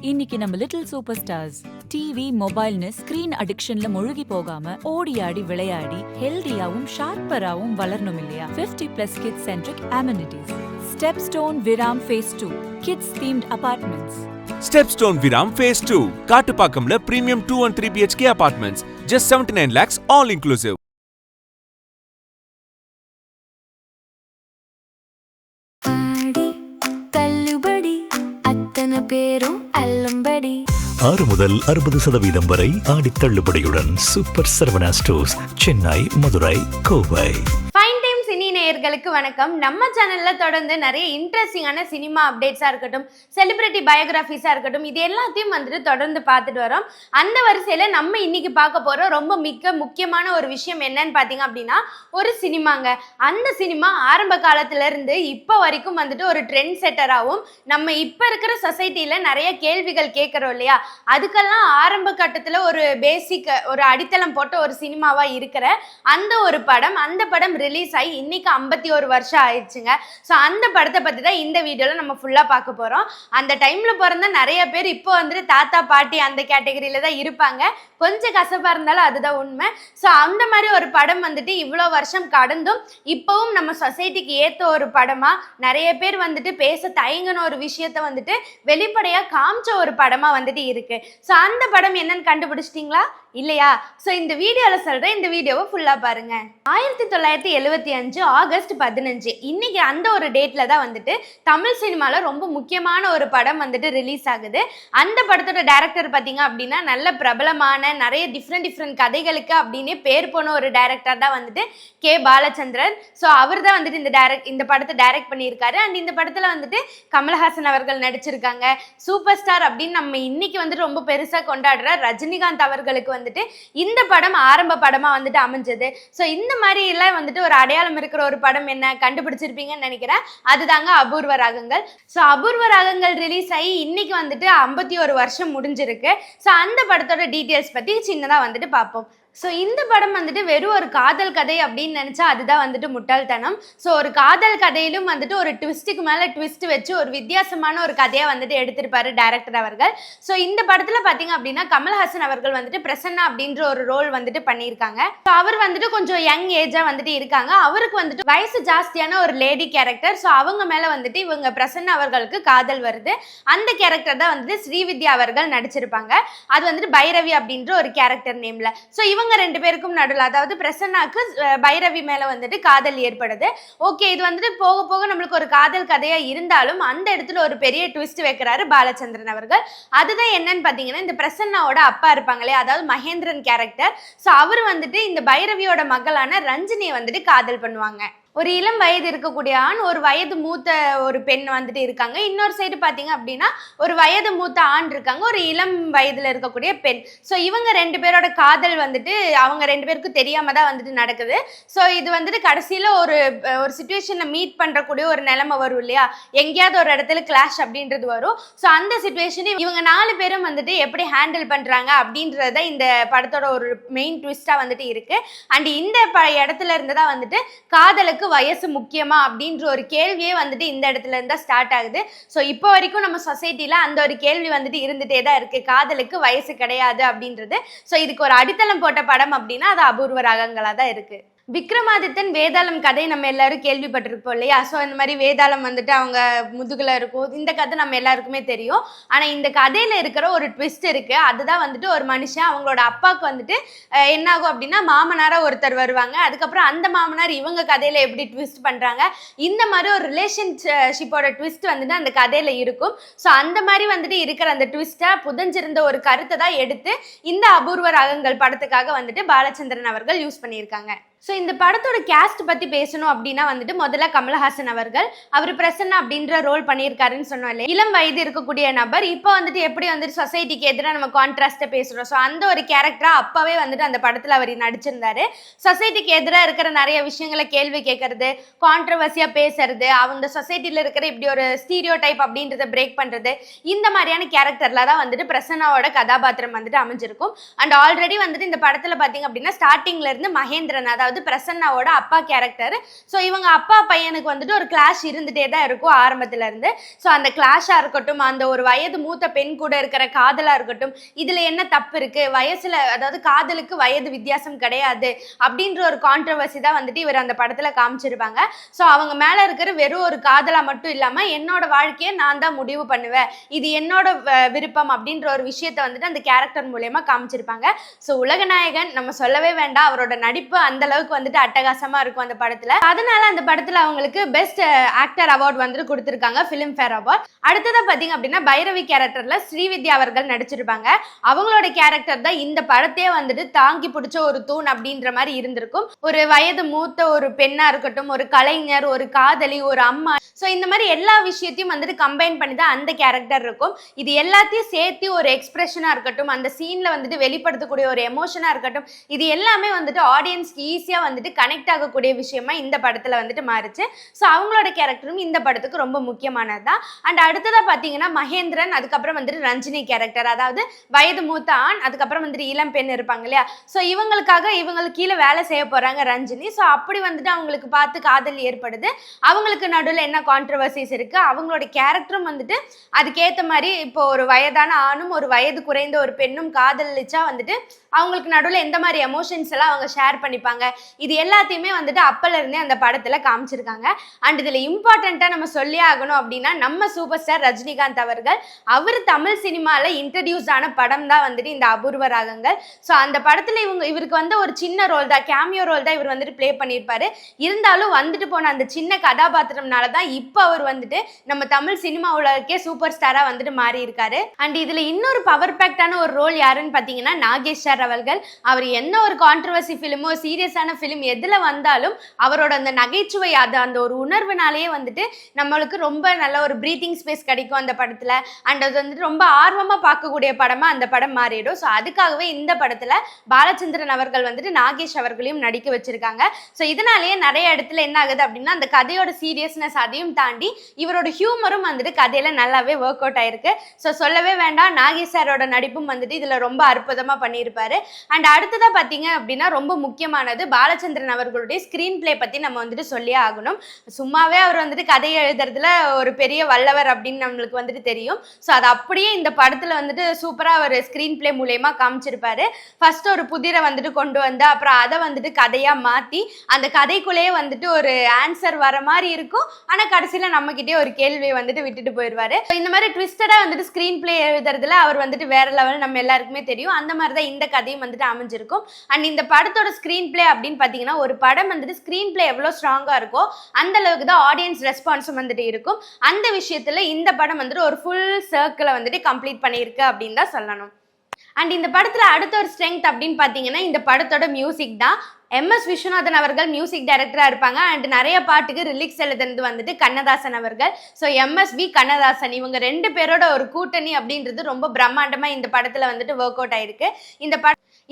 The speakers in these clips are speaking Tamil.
இன்னைக்கு நம்ம லிட்டில் சூப்பர் ஸ்டார்ஸ் டிவி மொபைல்னு ஸ்கிரீன் அடிக்ஷன்ல முழுகி போகாம ஓடி ஆடி விளையாடி ஹெல்தியாவும் ஷார்ப்பராவும் வளரணும் இல்லையா? 50+ kids centric amenities. Stepstone Viram phase 2 kids themed apartments. Stepstone Viram Phase 2 காட்டுப்பாக்கம்ல premium 2 and 3 BHK apartments just 79 lakhs all inclusive. தள்ளுபடி அத்தனை பேரும் அல்லம்படி 6 முதல் 60% வரை ஆடி தள்ளுபடியுடன் Super Saravana Stores, Chennai, Madurai, Kovai. Fine time cine நேயர்களுக்கு வணக்கம். நம்ம சேனல்ல தொடர்ந்து நிறைய இன்ட்ரெஸ்டிங்கான சினிமா அப்டேட்ஸா இருக்கட்டும், செலிபிரிட்டி பயோகிராஃபிஸா இருக்கட்டும், இது எல்லாத்தையும் வந்துட்டு தொடர்ந்து பார்த்துட்டு வரோம். அந்த வரிசையில நம்ம இன்னைக்கு பார்க்க போற ரொம்ப மிக முக்கியமான ஒரு விஷயம் என்னன்னு பாத்தீங்க அப்படின்னா, ஒரு சினிமாங்க. அந்த சினிமா ஆரம்ப காலத்துல இருந்து இப்ப வரைக்கும் வந்துட்டு ஒரு ட்ரெண்ட் செட்டராகவும், நம்ம இப்ப இருக்கிற சொசைட்டில நிறைய கேள்விகள் கேட்கிறோம் இல்லையா, அதுக்கெல்லாம் ஆரம்ப கட்டத்துல ஒரு பேசிக் ஒரு அடித்தளம் போட்ட ஒரு சினிமாவா இருக்கிற அந்த ஒரு படம். அந்த படம் ரிலீஸ் ஆகி இன்னைக்கு 51 வருஷம் ஆயிடுச்சுங்க. ஸோ அந்த படத்தை பத்தி தான் இந்த வீடியோல நம்ம ஃபுல்லா பார்க்க போறோம். அந்த டைம்ல பிறந்த நிறைய பேர் இப்போ வந்துட்டு தாத்தா பாட்டி அந்த கேட்டகரியில தான் இருப்பாங்க. கொஞ்சம் கசப்பா இருந்தாலும் அதுதான் உண்மை. ஸோ அந்த மாதிரி ஒரு படம் வந்துட்டு இவ்வளோ வருஷம் கடந்தும் இப்பவும் நம்ம சொசைட்டிக்கு ஏற்ற ஒரு படமா, நிறைய பேர் வந்துட்டு பேச தயங்கின ஒரு விஷயத்த வந்துட்டு வெளிப்படையா காமிச்ச ஒரு படமா வந்துட்டு இருக்கு. ஸோ அந்த படம் என்னன்னு கண்டுபிடிச்சிட்டீங்களா இல்லையா? ஸோ இந்த வீடியோவில் சொல்கிறேன், இந்த வீடியோவை ஃபுல்லாக பாருங்க. 1975 ஆகஸ்ட் 15 இன்னைக்கு அந்த ஒரு டேட்டில் தான் வந்துட்டு தமிழ் சினிமாவில் ரொம்ப முக்கியமான ஒரு படம் வந்துட்டு ரிலீஸ் ஆகுது. அந்த படத்தோட டைரக்டர் பார்த்தீங்க அப்படின்னா நல்ல பிரபலமான நிறைய டிஃப்ரெண்ட் கதைகளுக்கு அப்படின்னு பேர் போன ஒரு டைரக்டர் தான் வந்துட்டு கே பாலச்சந்திரன். ஸோ அவர் தான் வந்துட்டு இந்த படத்தை டைரக்ட் பண்ணியிருக்காரு. அண்ட் இந்த படத்தில் வந்துட்டு கமல்ஹாசன் அவர்கள் நடிச்சிருக்காங்க. சூப்பர் ஸ்டார் அப்படின்னு நம்ம இன்னைக்கு வந்துட்டு ரொம்ப பெருசாக கொண்டாடுற ரஜினிகாந்த் அவர்களுக்கு வந்துட்டு இந்த படம் ஆரம்ப படமா வந்துட்டு அமைஞ்சது. ஸோ இந்த மாதிரி எல்லாம் வந்துட்டு ஒரு அடையாளம் இருக்கிற ஒரு படம் என்ன கண்டுபிடிச்சிருப்பீங்கன்னு நினைக்கிறேன். அதுதாங்க அபூர்வ ராகங்கள். ஸோ அபூர்வ ராகங்கள் ரிலீஸ் ஆகி இன்னைக்கு வந்துட்டு 51 வருஷம் முடிஞ்சிருக்கு. ஸோ அந்த படத்தோட டீட்டெயில்ஸ் பத்தி சின்னதா வந்துட்டு பார்ப்போம். ஸோ இந்த படம் வந்துட்டு வெறும் ஒரு காதல் கதை அப்படின்னு நினச்சா அதுதான் வந்துட்டு முட்டாள்தனம். ஸோ ஒரு காதல் கதையிலும் வந்துட்டு ஒரு ட்விஸ்ட்டுக்கு மேலே ட்விஸ்ட் வச்சு ஒரு வித்தியாசமான ஒரு கதையாக வந்துட்டு எடுத்திருப்பாரு டைரக்டர் அவர்கள். ஸோ இந்த படத்தில் பார்த்தீங்க அப்படின்னா கமல்ஹாசன் அவர்கள் வந்துட்டு பிரசன்னா அப்படின்ற ஒரு ரோல் வந்துட்டு பண்ணியிருக்காங்க. ஸோ அவர் வந்துட்டு கொஞ்சம் யங் ஏஜாக வந்துட்டு இருக்காங்க. அவருக்கு வந்துட்டு வயசு ஜாஸ்தியான ஒரு லேடி கேரக்டர். ஸோ அவங்க மேலே வந்துட்டு இவங்க பிரசன்னா அவர்களுக்கு காதல் வருது. அந்த கேரக்டர் தான் வந்துட்டு ஸ்ரீவித்யா அவர்கள் நடிச்சிருப்பாங்க. அது வந்துட்டு பைரவி அப்படின்ற ஒரு கேரக்டர் நேம்ல. ஸோ இவங்க 2 பேருக்கும் நடுவில், அதாவது பிரசன்னாக்கு பைரவி மேல வந்துட்டு காதல் ஏற்படுது. ஓகே, இது வந்துட்டு போக போக நம்மளுக்கு ஒரு காதல் கதையா இருந்தாலும் அந்த இடத்துல ஒரு பெரிய ட்விஸ்ட் வைக்கிறாரு பாலச்சந்திரன் அவர்கள். அதுதான் என்னன்னு பாத்தீங்கன்னா, இந்த பிரசன்னாவோட அப்பா இருப்பாங்களே, அதாவது மகேந்திரன் கேரக்டர். ஸோ அவர் வந்துட்டு இந்த பைரவியோட மகளான ரஞ்சினியை வந்துட்டு காதல் பண்ணுவாங்க. ஒரு இளம் வயது இருக்கக்கூடிய ஆண், ஒரு வயது மூத்த ஒரு பெண் வந்துட்டு இருக்காங்க. இன்னொரு சைடு பார்த்தீங்க அப்படின்னா ஒரு வயது மூத்த ஆண் இருக்காங்க, ஒரு இளம் வயதில் இருக்கக்கூடிய பெண். ஸோ இவங்க 2 பேரோட காதல் வந்துட்டு அவங்க 2 பேருக்கும் தெரியாம தான் வந்துட்டு நடக்குது. ஸோ இது வந்துட்டு கடைசியில் ஒரு சுச்சுவேஷனில் மீட் பண்ணுறக்கூடிய ஒரு நிலைமை வரும் இல்லையா, எங்கேயாவது ஒரு இடத்துல கிளாஷ் அப்படின்றது வரும். ஸோ அந்த சுச்சுவேஷனை இவங்க 4 பேரும் வந்துட்டு எப்படி ஹேண்டில் பண்ணுறாங்க அப்படின்றத இந்த படத்தோட ஒரு மெயின் ட்விஸ்டாக வந்துட்டு இருக்கு. அண்ட் இந்த இடத்துல இருந்து தான் வந்துட்டு காதலுக்கு வயசு முக்கியமா அப்படின்ற ஒரு கேள்வியே வந்துட்டு இந்த இடத்துல இருந்தா ஸ்டார்ட் ஆகுது. ஸோ இப்போ வரைக்கும் நம்ம சொசைட்டில அந்த ஒரு கேள்வி வந்துட்டு இருந்துட்டே தான் இருக்கு, காதலுக்கு வயசு கிடையாது அப்படின்றது. ஸோ இதுக்கு ஒரு அடித்தளம் போட்ட படம் அப்படின்னா அது அபூர்வ ராகங்களா தான் இருக்கு. விக்ரமாதித்தன் வேதாளம் கதை நம்ம எல்லாரும் கேள்விப்பட்டிருப்போம் இல்லையா? ஸோ இந்த மாதிரி வேதாளம் வந்துட்டு அவங்க முதுகுல இருக்கும். இந்த கதை நம்ம எல்லாருக்குமே தெரியும். ஆனால் இந்த கதையில இருக்கிற ஒரு ட்விஸ்ட் இருக்கு. அதுதான் வந்துட்டு ஒரு மனுஷன் அவங்களோட அப்பாவுக்கு வந்துட்டு என்ன ஆகும் அப்படின்னா மாமனாரா ஒருத்தர் வருவாங்க. அதுக்கப்புறம் அந்த மாமனார் இவங்க கதையில எப்படி ட்விஸ்ட் பண்றாங்க, இந்த மாதிரி ஒரு ரிலேஷன்ஷிப்போட ட்விஸ்ட் வந்துட்டு அந்த கதையில இருக்கும். ஸோ அந்த மாதிரி வந்துட்டு இருக்கிற அந்த ட்விஸ்டா புதஞ்சிருந்த ஒரு கருத்தை தான் எடுத்து இந்த அபூர்வ ராகங்கள் படத்துக்காக வந்துட்டு பாலச்சந்திரன் அவர்கள் யூஸ் பண்ணியிருக்காங்க. ஸோ இந்த படத்தோட கேஸ்ட் பற்றி பேசணும் அப்படின்னா வந்துட்டு முதல்ல கமல்ஹாசன் அவர்கள், அவர் பிரசன்னா அப்படின்ற ரோல் பண்ணியிருக்காருன்னு சொன்னோம் இல்லையா, இளம் வயது இருக்கக்கூடிய நபர். இப்போ வந்துட்டு எப்படி வந்துட்டு சொசைட்டிக்கு எதிராக நம்ம கான்ட்ராஸ்ட்டை பேசுகிறோம். ஸோ அந்த ஒரு கேரக்டராக அப்போவே வந்துட்டு அந்த படத்தில் அவர் நடிச்சிருந்தாரு. சொசைட்டிக்கு எதிராக இருக்கிற நிறைய விஷயங்களை கேள்வி கேட்கறது, கான்ட்ரவர்சியாக பேசுறது, அவங்க சொசைட்டியில் இருக்கிற இப்படி ஒரு ஸ்டீரியோ டைப் அப்படின்றத பிரேக் பண்ணுறது, இந்த மாதிரியான கேரக்டரில் தான் வந்துட்டு பிரசன்னாவோட கதாபாத்திரம் வந்துட்டு அமைஞ்சிருக்கும். அண்ட் ஆல்ரெடி வந்துட்டு இந்த படத்தில் பார்த்தீங்க அப்படின்னா ஸ்டார்டிங்ல இருந்து மகேந்திரன், அதாவது அதாவது பிரசன்னாவோட அப்பா கேரக்டர். ஸோ இவங்க அப்பா பையனுக்கு வந்துட்டு ஒரு கிளாஷ் இருந்துகிட்டே தான் இருக்கும் ஆரம்பத்துல இருந்து. ஸோ அந்த கிளாஷாக இருக்கட்டும், அந்த ஒரு வயது மூத்த பெண் கூட இருக்கிற காதலாக இருக்கட்டும், இதில் என்ன தப்பு இருக்குது, வயசில் அதாவது காதலுக்கு வயது வித்தியாசம் கிடையாது அப்படின்ற ஒரு கான்ட்ரவர்சி தான் வந்துட்டு இவர் அந்த படத்தில் காமிச்சிருப்பாங்க. ஸோ அவங்க மேலே இருக்கிற வெறும் ஒரு காதலாக மட்டும் இல்லாமல் என்னோட வாழ்க்கையை நான் தான் முடிவு பண்ணுவேன், இது என்னோட விருப்பம் அப்படின்ற ஒரு விஷயத்த வந்துட்டு அந்த கேரக்டர் மூலயமா காமிச்சிருப்பாங்க. ஸோ உலகநாயகன் நம்ம சொல்லவே வேண்டாம், அவரோட நடிப்பு அந்த அளவுக்கு வந்துட்டு அட்டகாசமா இருக்கும் அந்த படத்துல. அதனால அந்த படத்துல அவங்களுக்கு பெஸ்ட் ஆக்டர் அவார்ட் வந்துட்டு கொடுத்திருக்காங்க, ஃபிலிம் ஃபேர் அவார்ட். அடுத்ததா பாத்தீங்க அப்படின்னா பைரவி கேரக்டர்ல ஸ்ரீவித்யா அவர்கள் நடிச்சிருப்பாங்க. அவங்களோட கேரக்டர் தான் இந்த படத்தையே வந்துட்டு தாங்கி பிடிச்ச ஒரு தூண் அப்படின்ற மாதிரி இருந்திருக்கும். ஒரு வயது மூத்த ஒரு பெண்ணா இருக்கட்டும், ஒரு கலைஞர், ஒரு காதலி, ஒரு அம்மா, ஸோ இந்த மாதிரி எல்லா விஷயத்தையும் வந்துட்டு கம்பைன் பண்ணி தான் அந்த கேரக்டர் இருக்கும். இது எல்லாத்தையும் சேர்த்து ஒரு எக்ஸ்பிரஷனா இருக்கட்டும், அந்த சீன்ல வந்துட்டு வெளிப்படுத்தக்கூடிய ஒரு எமோஷனா இருக்கட்டும், இது எல்லாமே வந்துட்டு ஆடியன்ஸ்க்கு ஈஸியா வந்துட்டு கனெக்ட் ஆகக்கூடிய விஷயமா இந்த படத்துல வந்துட்டு மாறுச்சு. ஸோ அவங்களோட கேரக்டரும் இந்த படத்துக்கு ரொம்ப முக்கியமானது தான். அண்ட் அடுத்ததா பாத்தீங்கன்னா மகேந்திரன், அதுக்கப்புறம் வந்துட்டு ரஞ்சினி கேரக்டர், அதாவது வயது மூத்த ஆண், அதுக்கப்புறம் வந்துட்டு இளம் பெண் இருப்பாங்க இல்லையா. ஸோ இவங்களுக்கு கீழே வேலை செய்ய போறாங்க ரஞ்சினி. ஸோ அப்படி வந்துட்டு அவங்களுக்கு பார்த்து காதல் ஏற்படுது. அவங்களுக்கு நடுவில் என்ன கான்ட்ரவர்சிஸ் இருக்கு, அவங்களோட கேரக்டரும் வந்துட்டு அதுக்கேற்ற மாதிரி இப்போ ஒரு வயதான ஆணும் ஒரு வயது குறைந்த ஒரு பெண்ணும் காதலிச்சா வந்துட்டு அவங்களுக்கு நடுவில் எந்த மாதிரி எமோஷன்ஸ் எல்லாம் அவங்க ஷேர் பண்ணிப்பாங்க, இது எல்லாத்தையுமே வந்துட்டு அப்பல இருந்தே அந்த படத்துல காமிச்சிருக்காங்க. அண்ட் இதுல இம்பார்ட்டண்டா நம்ம சொல்லி ஆகணும் அப்படின்னா நம்ம சூப்பர் ஸ்டார் ரஜினிகாந்த் அவர்கள் அவர் தமிழ் சினிமால இன்ட்ரடியூஸ் ஆன படம் தான் வந்துட்டு இந்த அபூர்வ ராகங்கள். ஸோ அந்த படத்துல இவருக்கு வந்து ஒரு சின்ன ரோல் தான், கேமியோ ரோல் தான் இவர் வந்துட்டு பிளே பண்ணியிருப்பாரு. இருந்தாலும் வந்துட்டு போன அந்த சின்ன கதாபாத்திரம்னால தான் இப்போ அவர் வந்துட்டு நம்ம தமிழ் சினிமா உலகக்கே சூப்பர் ஸ்டாரா வந்துட்டு மாறி இருக்காரு. அண்ட் இதுல இன்னொரு பவர் பேக்டான ஒரு ரோல் யாருன்னு பாத்தீங்கன்னா நாகேஷ் சார் அவர்கள். அவர் என்ன ஒரு கான்ட்ரவர்சி ஃபிலிமோ சீரியஸான ஃபிலிம் எதுல வந்தாலும் அவரோட அந்த நகைச்சுவை, அது அந்த ஒரு உணர்வுனாலேயே வந்துட்டு நம்மளுக்கு ரொம்ப நல்ல ஒரு பிரீத்திங் ஸ்பேஸ் கிடைக்கும் அந்த படத்துல. அண்ட் அது வந்துட்டு ரொம்ப ஆர்வமா பார்க்கக்கூடிய படமா அந்த படம் மாறிடும். ஸோ அதுக்காகவே இந்த படத்துல பாலச்சந்திரன் அவர்கள் வந்துட்டு நாகேஷ் அவர்களையும் நடிக்க வச்சிருக்காங்க. ஸோ இதனாலேயே நிறைய இடத்துல என்ன ஆகுது அப்படின்னா அந்த கதையோட சீரியஸ்னஸ் அதையும் தாண்டி இவரோட ஹியூமரும் வந்துட்டு கதையில நல்லாவே ஒர்க் அவுட் ஆயிருக்கு. ஸோ சொல்லவே வேண்டாம், நாகேஷ் சாரோட நடிப்பும் வந்துட்டு இதுல ரொம்ப அற்புதமா பண்ணியிருப்பாரு. அண்ட் அடுத்ததா பாத்தீங்க அப்படின்னா ரொம்ப முக்கியமானது பாலச்சந்திரன் அவர்களுடைய ஸ்கிரீன் பிளே பத்தி நம்ம வந்துட்டு சொல்லியே ஆகணும். சும்மாவே அவர் வந்துட்டு கதையை எழுதுறதுல ஒரு பெரிய வல்லவர் அப்படின்னு நம்மளுக்கு வந்துட்டு தெரியும். ஸோ அது அப்படியே இந்த படத்துல வந்துட்டு சூப்பரா ஒரு ஸ்கிரீன் பிளே மூலயமா காமிச்சிருப்பாரு. ஃபர்ஸ்ட் ஒரு புதிரை வந்துட்டு கொண்டு வந்து அப்புறம் அதை வந்துட்டு கதையா மாத்தி அந்த கதைக்குள்ளேயே வந்துட்டு ஒரு ஆன்சர் வர மாதிரி இருக்கும். ஆனா கடைசியில நம்ம கிட்டே ஒரு கேள்வியை வந்துட்டு விட்டுட்டு போயிடுவாரு. இந்த மாதிரி ட்விஸ்டடா வந்துட்டு ஸ்கிரீன் பிளே எழுதுறதுல அவர் வந்துட்டு வேற லெவல், நம்ம எல்லாருக்குமே தெரியும். அந்த மாதிரி தான் இந்த கதையும் வந்துட்டு அமைஞ்சிருக்கும். அண்ட் இந்த படத்தோட ஸ்கிரீன் பிளே அப்படின்னு பாத்தீங்கன்னா ஒரு படம் வந்துட்டு ஸ்கிரீன் பிளே எவ்வளவு ஸ்ட்ராங்கா இருக்கோ அந்த அளவுக்கு தான் ஆடியன்ஸ் ரெஸ்பான்ஸும் வந்துட்டு இருக்கும். அந்த விஷயத்துல இந்த படம் வந்துட்டு ஒரு ஃபுல் சர்க்கிளை வந்துட்டு கம்ப்ளீட் பண்ணியிருக்கு அப்படின்னு தான் சொல்லணும். அண்ட் இந்த படத்துல அடுத்த ஒரு ஸ்ட்ரெங்க் அப்படின்னு பாத்தீங்கன்னா இந்த படத்தோட மியூசிக் தான். MS விஸ்வநாதன் அவர்கள் மியூசிக் டைரக்டரா இருப்பாங்க. அண்ட் நிறைய பாட்டுக்கு ரிலிக்ஸ் எழுதுனது வந்துட்டு கண்ணதாசன் அவர்கள். ஸோ MSV கண்ணதாசன் இவங்க ரெண்டு பேரோட ஒரு கூட்டணி அப்படின்றது ரொம்ப பிரம்மாண்டமா இந்த படத்துல வந்துட்டு ஒர்க் அவுட் ஆயிருக்கு.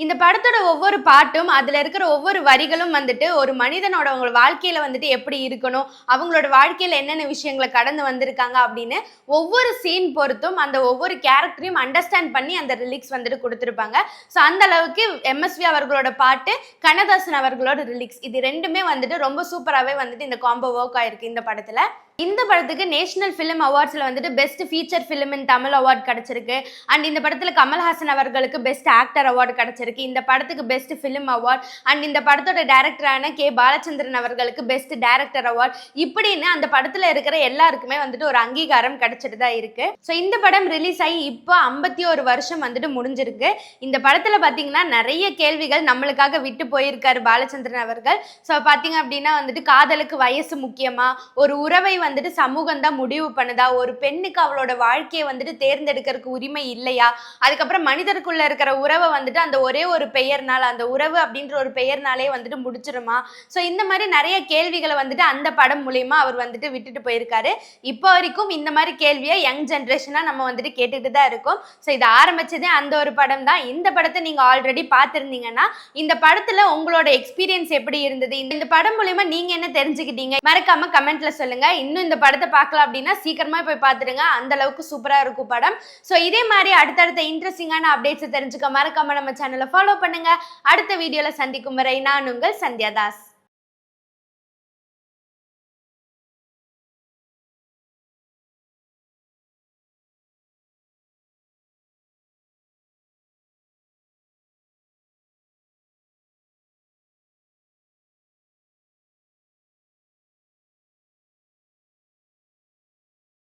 இந்த படத்தோட ஒவ்வொரு பாட்டும் அதுல இருக்கிற ஒவ்வொரு வரிகளும் வந்துட்டு ஒரு மனிதனோட அவங்களோட வாழ்க்கையில வந்துட்டு எப்படி இருக்கணும், அவங்களோட வாழ்க்கையில என்னென்ன விஷயங்களை கடந்து வந்திருக்காங்க அப்படின்னு ஒவ்வொரு சீன் பொறுத்தும் அந்த ஒவ்வொரு கேரக்டரையும் அண்டர்ஸ்டாண்ட் பண்ணி அந்த ரிலிக்ஸ் வந்துட்டு கொடுத்துருப்பாங்க. ஸோ அந்த அளவுக்கு MSV அவர்களோட பாட்டு, கண்ணதாசன் அவர்களோட ரிலிக்ஸ், இது ரெண்டுமே வந்துட்டு ரொம்ப சூப்பராகவே வந்துட்டு இந்த காம்போ ஒர்க் ஆயிருக்கு இந்த படத்துல. இந்த படத்துக்கு நேஷனல் ஃபிலிம் அவார்ட்ஸ்ல வந்துட்டு best feature film in Tamil award கிடைச்சிருக்கு. அண்ட் இந்த படத்துல கமல்ஹாசன் அவர்களுக்கு பெஸ்ட் ஆக்டர் அவார்டு கிடைச்சிருக்கு. இந்த படத்துக்கு பெஸ்ட் ஃபிலிம் அவார்ட். அண்ட் இந்த படத்தோட டைரக்டரான K பாலச்சந்திரன் அவர்களுக்கு பெஸ்ட் டைரக்டர் அவார்ட். இப்படின்னு அந்த படத்துல இருக்கிற எல்லாருக்குமே வந்துட்டு ஒரு அங்கீகாரம் கிடைச்சிட்டு தான் இருக்கு. ஸோ இந்த படம் ரிலீஸ் ஆகி இப்போ 51 வருஷம் வந்துட்டு முடிஞ்சிருக்கு. இந்த படத்துல பாத்தீங்கன்னா நிறைய கேள்விகள் நம்மளுக்காக விட்டு போயிருக்காரு பாலச்சந்திரன் அவர்கள். ஸோ பாத்தீங்க அப்படின்னா வந்துட்டு காதலுக்கு வயசு முக்கியமா, ஒரு உறவை வந்துட்டு சமூகம் தான் முடிவு பண்ணுதா, ஒரு பெண்ணுக்கு அவளோட வாழ்க்கையை வந்துட்டு தேர்ந்தெடுக்கிறதுக்கு உரிமை இல்லையா, அதுக்கப்புறம் மனிதருக்குள்ள இருக்கிற உறவை வந்துட்டு அந்த ஒரே ஒரு பெயர்னால, அந்த உறவு அப்படின்ற ஒரு பெயர்னாலே வந்துட்டு முடிச்சிருமா. ஸோ இந்த மாதிரி நிறைய கேள்விகளை வந்துட்டு அந்த படம் மூலியமா அவர் வந்துட்டு விட்டுட்டு போயிருக்காரு. இப்போ வரைக்கும் இந்த மாதிரி கேள்வியை யங் ஜென்ரேஷனா நம்ம வந்துட்டு கேட்டுட்டு தான் இருக்கோம். ஸோ இது ஆரம்பிச்சதே அந்த ஒரு படம் தான். இந்த படத்தை நீங்க ஆல்ரெடி பார்த்திருந்தீங்கன்னா இந்த படத்துல உங்களோட எக்ஸ்பீரியன்ஸ் எப்படி இருந்தது, இந்த படம் மூலியமா நீங்க என்ன தெரிஞ்சுக்கிட்டீங்க, மறக்காம கமெண்ட்ல சொல்லுங்க. இன்னும் இந்த படத்தை பார்க்கலாம் அப்படின்னா சீக்கிரமா போய் பார்த்துடுங்க, அந்த அளவுக்கு சூப்பரா இருக்கும் படம். ஸோ இதே மாதிரி அடுத்தடுத்த இன்ட்ரெஸ்டிங்கான அப்டேட்ஸை தெரிஞ்சுக்க மறக்காம நம்ம சேனலை ஃபாலோ பண்ணுங்க. அடுத்த வீடியோல சந்திக்கும் வரை நான் உங்கள் சந்தியா தாஸ்.